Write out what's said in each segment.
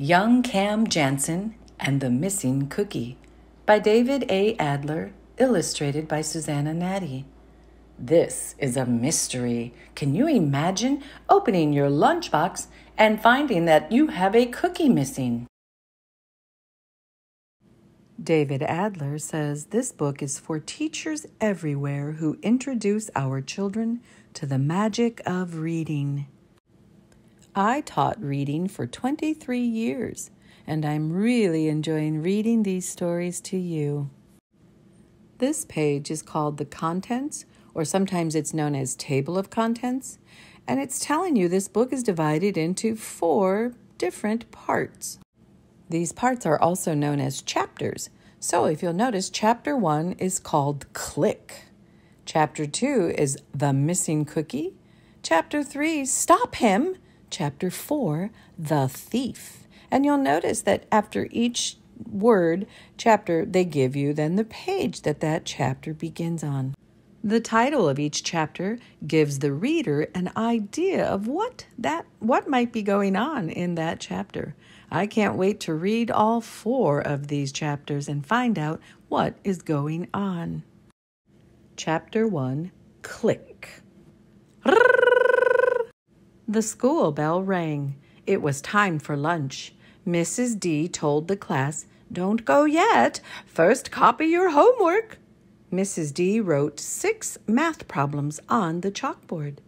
Young Cam Jansen and the Missing Cookie by David A. Adler, illustrated by Susanna Natty. This is a mystery. Can you imagine opening your lunchbox and finding that you have a cookie missing? David Adler says this book is for teachers everywhere who introduce our children to the magic of reading. I taught reading for 23 years, and I'm really enjoying reading these stories to you. This page is called the Contents, or sometimes it's known as Table of Contents, and it's telling you this book is divided into 4 different parts. These parts are also known as chapters. So if you'll notice, Chapter 1 is called Click. Chapter 2 is The Missing Cookie. Chapter 3, Stop Him. Chapter 4, The Thief. And you'll notice that after each chapter, they give you then the page that chapter begins on. The title of each chapter gives the reader an idea of what might be going on in that chapter. I can't wait to read all 4 of these chapters and find out what is going on. Chapter 1, Click. The school bell rang. It was time for lunch. Mrs. D told the class, "Don't go yet. First copy your homework." Mrs. D wrote 6 math problems on the chalkboard.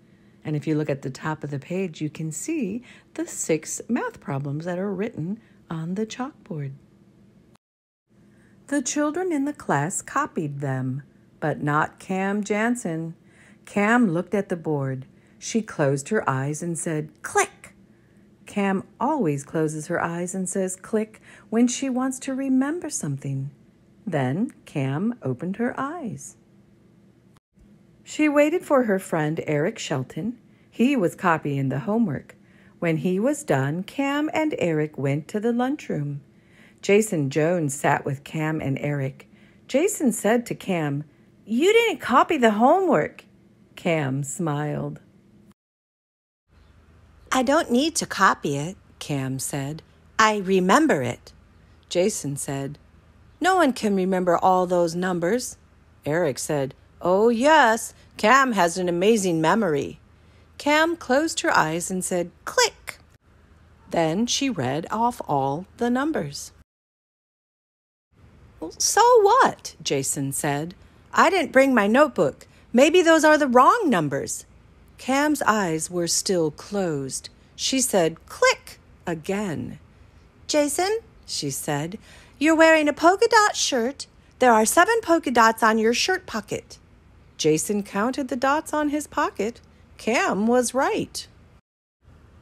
And if you look at the top of the page, you can see the 6 math problems that are written on the chalkboard. The children in the class copied them, but not Cam Jansen. Cam looked at the board. She closed her eyes and said, "Click." Cam always closes her eyes and says click when she wants to remember something. Then Cam opened her eyes. She waited for her friend Eric Shelton. He was copying the homework. When he was done, Cam and Eric went to the lunchroom. Jason Jones sat with Cam and Eric. Jason said to Cam, "You didn't copy the homework." Cam smiled. "I don't need to copy it," Cam said. "I remember it." Jason said, "No one can remember all those numbers." Eric said, "Oh, yes, Cam has an amazing memory." Cam closed her eyes and said, "Click." Then she read off all the numbers. "Well, so what?" Jason said. "I didn't bring my notebook. Maybe those are the wrong numbers." Cam's eyes were still closed. She said, "Click," again. "Jason," she said, "you're wearing a polka dot shirt. There are 7 polka dots on your shirt pocket." Jason counted the dots on his pocket. Cam was right.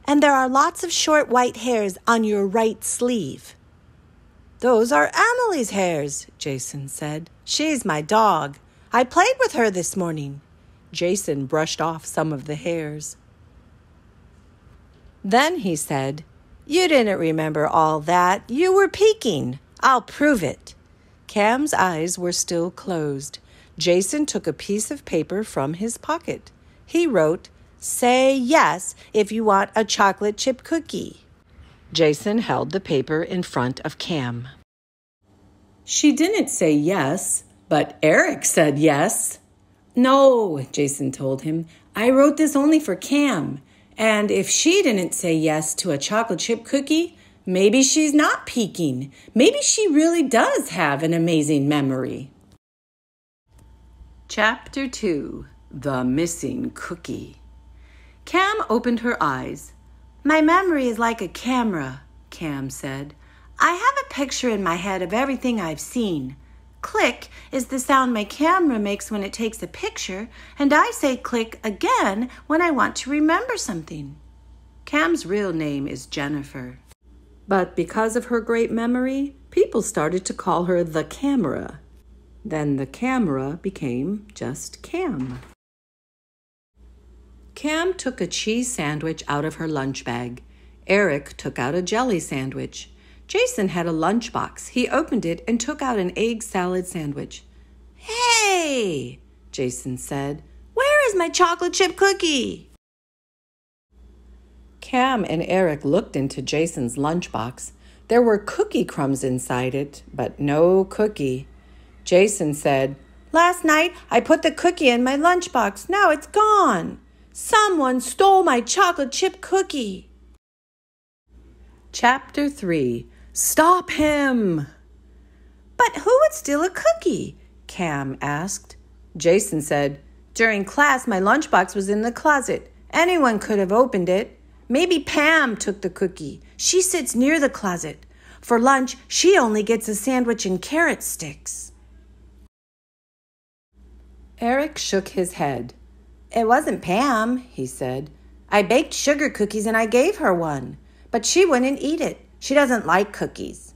"And there are lots of short white hairs on your right sleeve." "Those are Annalie's hairs," Jason said. "She's my dog. I played with her this morning." Jason brushed off some of the hairs. Then he said, "You didn't remember all that. You were peeking. I'll prove it." Cam's eyes were still closed. Jason took a piece of paper from his pocket. He wrote, "Say yes if you want a chocolate chip cookie." Jason held the paper in front of Cam. She didn't say yes, but Eric said yes. "No," Jason told him, "I wrote this only for Cam. And if she didn't say yes to a chocolate chip cookie, maybe she's not peeking. Maybe she really does have an amazing memory." Chapter 2, The Missing Cookie. Cam opened her eyes. "My memory is like a camera," Cam said. "I have a picture in my head of everything I've seen. Click is the sound my camera makes when it takes a picture, and I say click again when I want to remember something." Cam's real name is Jennifer. But because of her great memory, people started to call her the Camera. Then the camera became just Cam. Cam took a cheese sandwich out of her lunch bag. Eric took out a jelly sandwich. Jason had a lunchbox. He opened it and took out an egg salad sandwich. "Hey," Jason said, "where is my chocolate chip cookie?" Cam and Eric looked into Jason's lunchbox. There were cookie crumbs inside it, but no cookie. Jason said, "Last night I put the cookie in my lunchbox. Now it's gone. Someone stole my chocolate chip cookie." Chapter 3. Stop him! "But who would steal a cookie?" Cam asked. Jason said, "During class, my lunchbox was in the closet. Anyone could have opened it. Maybe Pam took the cookie. She sits near the closet. For lunch, she only gets a sandwich and carrot sticks." Eric shook his head. "It wasn't Pam," he said. "I baked sugar cookies and I gave her one. But she wouldn't eat it. She doesn't like cookies."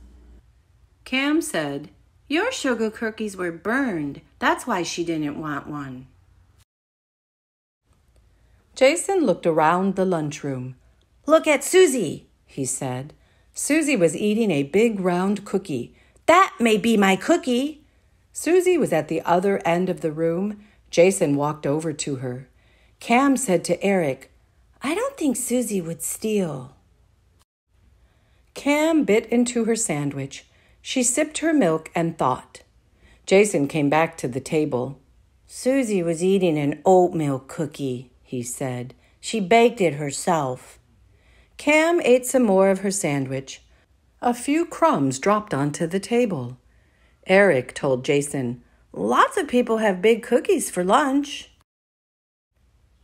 Cam said, "Your sugar cookies were burned. That's why she didn't want one." Jason looked around the lunchroom. "Look at Susie," he said. Susie was eating a big round cookie. "That may be my cookie." Susie was at the other end of the room. Jason walked over to her. Cam said to Eric, "I don't think Susie would steal." Cam bit into her sandwich. She sipped her milk and thought. Jason came back to the table. "Susie was eating an oatmeal cookie," he said. "She baked it herself." Cam ate some more of her sandwich. A few crumbs dropped onto the table. Eric told Jason, "Lots of people have big cookies for lunch."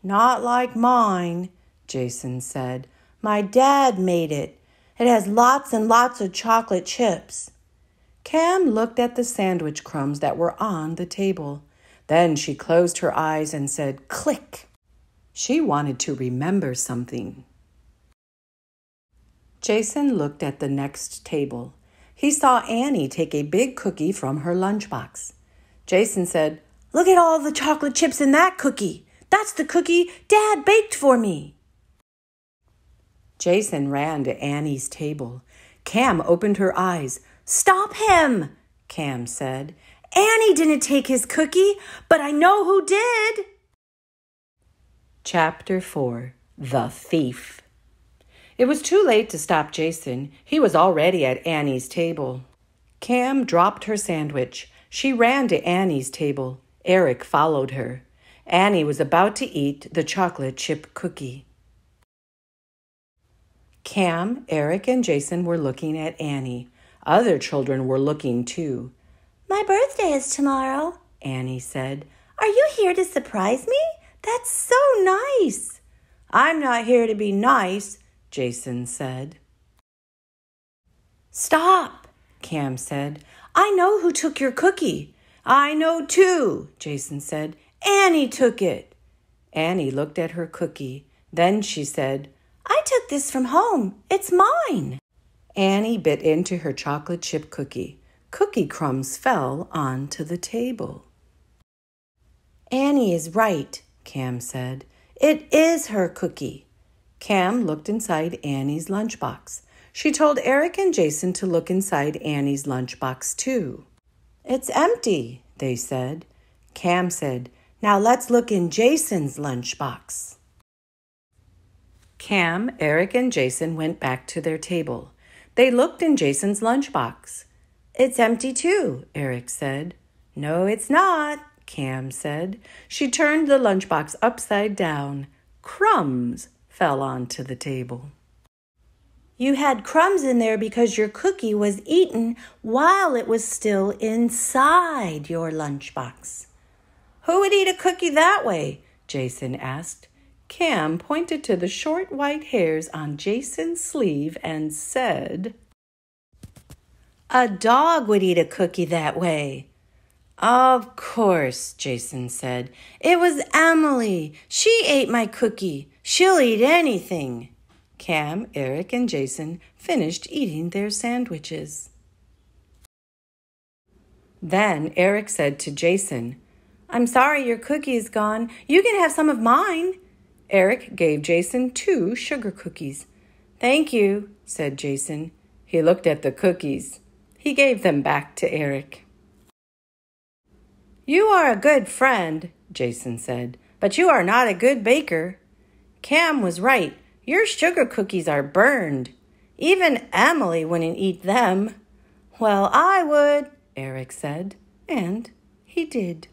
"Not like mine," Jason said. "My dad made it. It has lots and lots of chocolate chips." Cam looked at the sandwich crumbs that were on the table. Then she closed her eyes and said, "Click." She wanted to remember something. Jason looked at the next table. He saw Annie take a big cookie from her lunchbox. Jason said, "Look at all the chocolate chips in that cookie. That's the cookie Dad baked for me." Jason ran to Annie's table. Cam opened her eyes. "Stop him," Cam said. "Annie didn't take his cookie, but I know who did." Chapter 4. The Thief. It was too late to stop Jason. He was already at Annie's table. Cam dropped her sandwich. She ran to Annie's table. Eric followed her. Annie was about to eat the chocolate chip cookie. Cam, Eric, and Jason were looking at Annie. Other children were looking too. "My birthday is tomorrow," Annie said. "Are you here to surprise me? That's so nice." "I'm not here to be nice," Jason said. "Stop," Cam said. "I know who took your cookie." "I know too," Jason said. "Annie took it." Annie looked at her cookie. Then she said, "I took this from home. It's mine." Annie bit into her chocolate chip cookie. Cookie crumbs fell onto the table. "Annie is right," Cam said. "It is her cookie." Cam looked inside Annie's lunchbox. She told Eric and Jason to look inside Annie's lunchbox too. "It's empty," they said. Cam said, "Now let's look in Jason's lunchbox." Cam, Eric, and Jason went back to their table. They looked in Jason's lunchbox. "It's empty too," Eric said. "No, it's not," Cam said. She turned the lunchbox upside down. Crumbs fell onto the table. "You had crumbs in there because your cookie was eaten while it was still inside your lunchbox." "Who would eat a cookie that way?" Jason asked. Cam pointed to the short white hairs on Jason's sleeve and said, "A dog would eat a cookie that way." "Of course," Jason said. "It was Emily. She ate my cookie. She'll eat anything." Cam, Eric, and Jason finished eating their sandwiches. Then Eric said to Jason, "I'm sorry your cookie is gone. You can have some of mine." Eric gave Jason 2 sugar cookies. "Thank you," said Jason. He looked at the cookies. He gave them back to Eric. "You are a good friend," Jason said, "but you are not a good baker." Cam was right. Your sugar cookies are burned. Even Emily wouldn't eat them. Well, I would, Eric said, and he did.